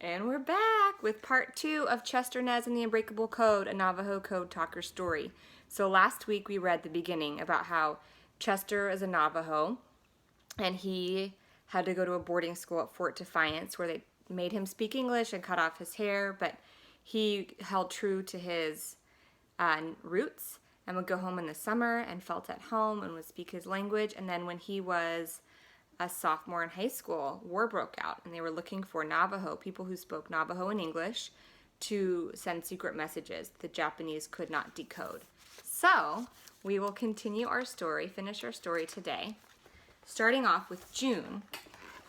And we're back with part 2 of Chester Nez and the Unbreakable Code, a Navajo code talker story. So last week we read the beginning about how Chester is a Navajo and he had to go to a boarding school at Fort Defiance where they made him speak English and cut off his hair, but he held true to his roots and would go home in the summer and felt at home and would speak his language. And then when he was a sophomore in high school, war broke out and they were looking for Navajo, people who spoke Navajo and English, to send secret messages the Japanese could not decode. So we will continue our story, finish our story today, starting off with June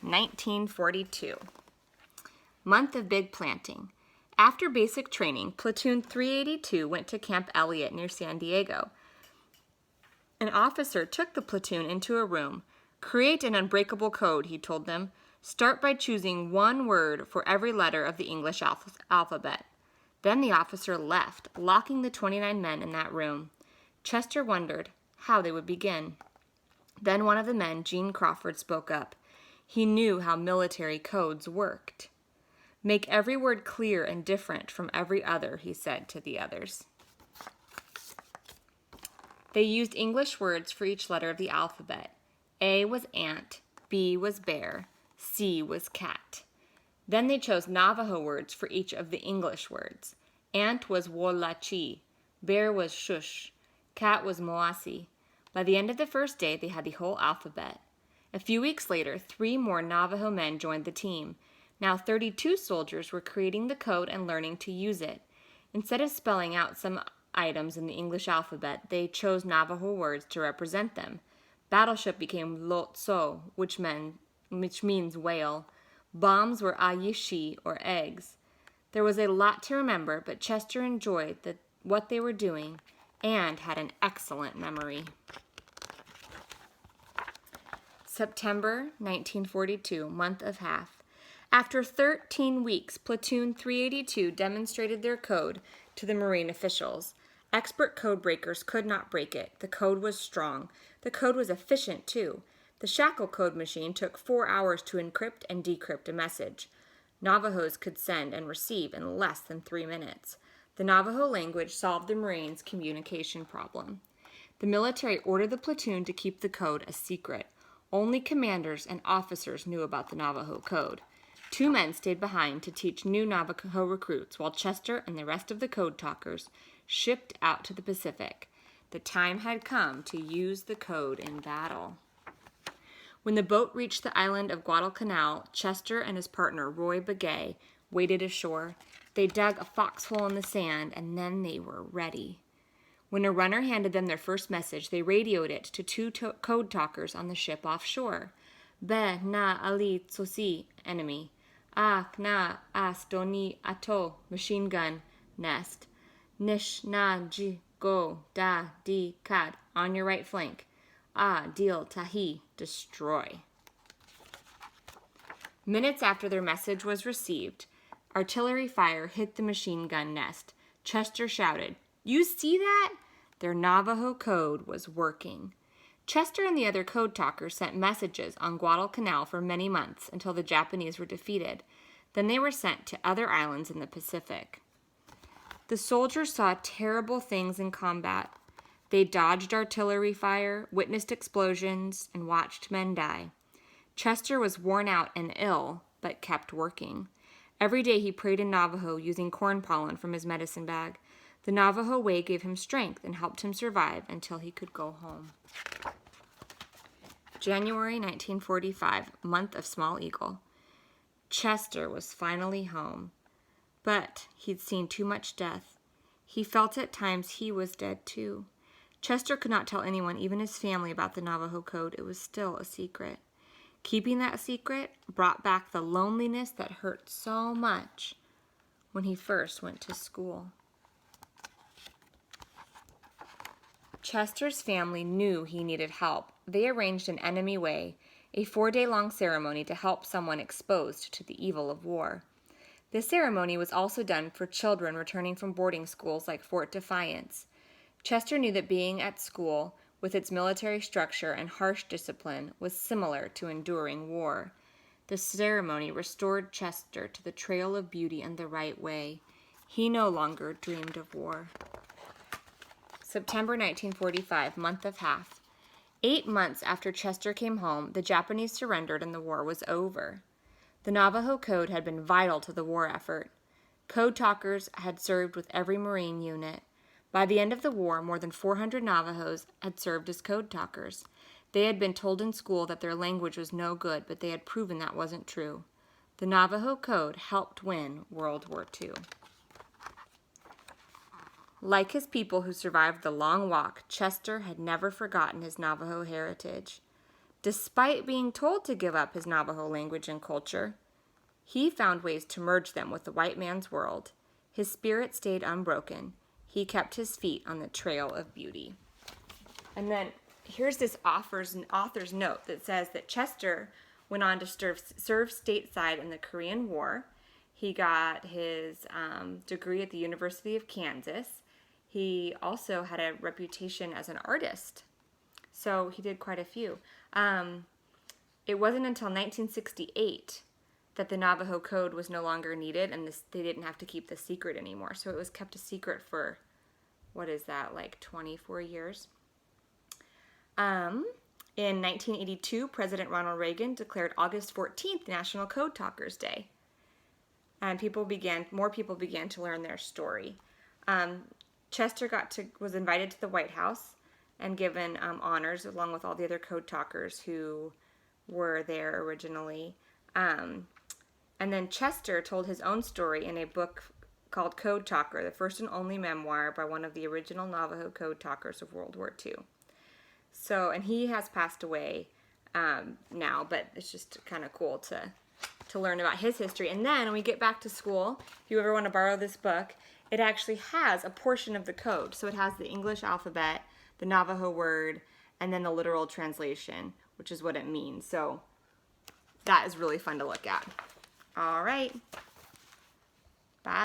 1942. Month of big planting. After basic training, Platoon 382 went to Camp Elliott near San Diego. An officer took the platoon into a room. Create an unbreakable code, he told them. Start by choosing one word for every letter of the English alphabet. Then the officer left, locking the 29 men in that room. Chester wondered how they would begin. Then one of the men, Gene Crawford, spoke up. He knew how military codes worked. Make every word clear and different from every other, he said to the others. They used English words for each letter of the alphabet. A was ant, B was bear, C was cat. Then they chose Navajo words for each of the English words. Ant was wolachi, bear was shush, cat was moasi. By the end of the first day, they had the whole alphabet. A few weeks later, 3 more Navajo men joined the team. Now 32 soldiers were creating the code and learning to use it. Instead of spelling out some items in the English alphabet, they chose Navajo words to represent them. Battleship became lotso, which means whale. Bombs were ayishi, or eggs. There was a lot to remember, but Chester enjoyed what they were doing and had an excellent memory. September 1942, month of half. After 13 weeks, Platoon 382 demonstrated their code to the Marine officials. Expert code breakers could not break it. The code was strong. The code was efficient, too. The shackle code machine took 4 hours to encrypt and decrypt a message. Navajos could send and receive in less than 3 minutes. The Navajo language solved the Marines' communication problem. The military ordered the platoon to keep the code a secret. Only commanders and officers knew about the Navajo code. 2 men stayed behind to teach new Navajo recruits, while Chester and the rest of the code talkers shipped out to the Pacific. The time had come to use the code in battle. When the boat reached the island of Guadalcanal, Chester and his partner, Roy Begay, waded ashore. They dug a foxhole in the sand, and then they were ready. When a runner handed them their first message, they radioed it to 2 code talkers on the ship offshore. Be na ali tsosi, enemy. Ak na astoni ato, machine gun, nest. Nish na ji go da di kad, on your right flank. Ah deal tahi, destroy. Minutes after their message was received, artillery fire hit the machine gun nest. Chester shouted, "You see that?" Their Navajo code was working. Chester and the other code talkers sent messages on Guadalcanal for many months until the Japanese were defeated. Then they were sent to other islands in the Pacific. The soldiers saw terrible things in combat. They dodged artillery fire, witnessed explosions, and watched men die. Chester was worn out and ill, but kept working. Every day he prayed in Navajo using corn pollen from his medicine bag. The Navajo way gave him strength and helped him survive until he could go home. January 1945, month of Small Eagle. Chester was finally home, but he'd seen too much death. He felt at times he was dead too. Chester could not tell anyone, even his family, about the Navajo code. It was still a secret. Keeping that secret brought back the loneliness that hurt so much when he first went to school. Chester's family knew he needed help. They arranged an enemy way, a 4-day-long ceremony to help someone exposed to the evil of war. This ceremony was also done for children returning from boarding schools like Fort Defiance. Chester knew that being at school, with its military structure and harsh discipline, was similar to enduring war. The ceremony restored Chester to the trail of beauty and the right way. He no longer dreamed of war. September 1945, month of half. 8 months after Chester came home, the Japanese surrendered and the war was over. The Navajo Code had been vital to the war effort. Code talkers had served with every Marine unit. By the end of the war, more than 400 Navajos had served as code talkers. They had been told in school that their language was no good, but they had proven that wasn't true. The Navajo Code helped win World War II. Like his people who survived the long walk, Chester had never forgotten his Navajo heritage. Despite being told to give up his Navajo language and culture, he found ways to merge them with the white man's world. His spirit stayed unbroken. He kept his feet on the trail of beauty. And then here's this author's note that says that Chester went on to serve stateside in the Korean War. He got his degree at the University of Kansas. He also had a reputation as an artist. So he did quite a few. It wasn't until 1968 that the Navajo Code was no longer needed and they didn't have to keep the secret anymore. So it was kept a secret for, 24 years. In 1982, President Ronald Reagan declared August 14th National Code Talkers Day. And more people began to learn their story. Chester was invited to the White House and given honors along with all the other code talkers who were there originally. And then Chester told his own story in a book called Code Talker, the first and only memoir by one of the original Navajo code talkers of World War II. So, and he has passed away now, but it's just kind of cool to learn about his history. And then when we get back to school, if you ever want to borrow this book, it actually has a portion of the code. So it has the English alphabet, the Navajo word, and then the literal translation, which is what it means. So that is really fun to look at. All right.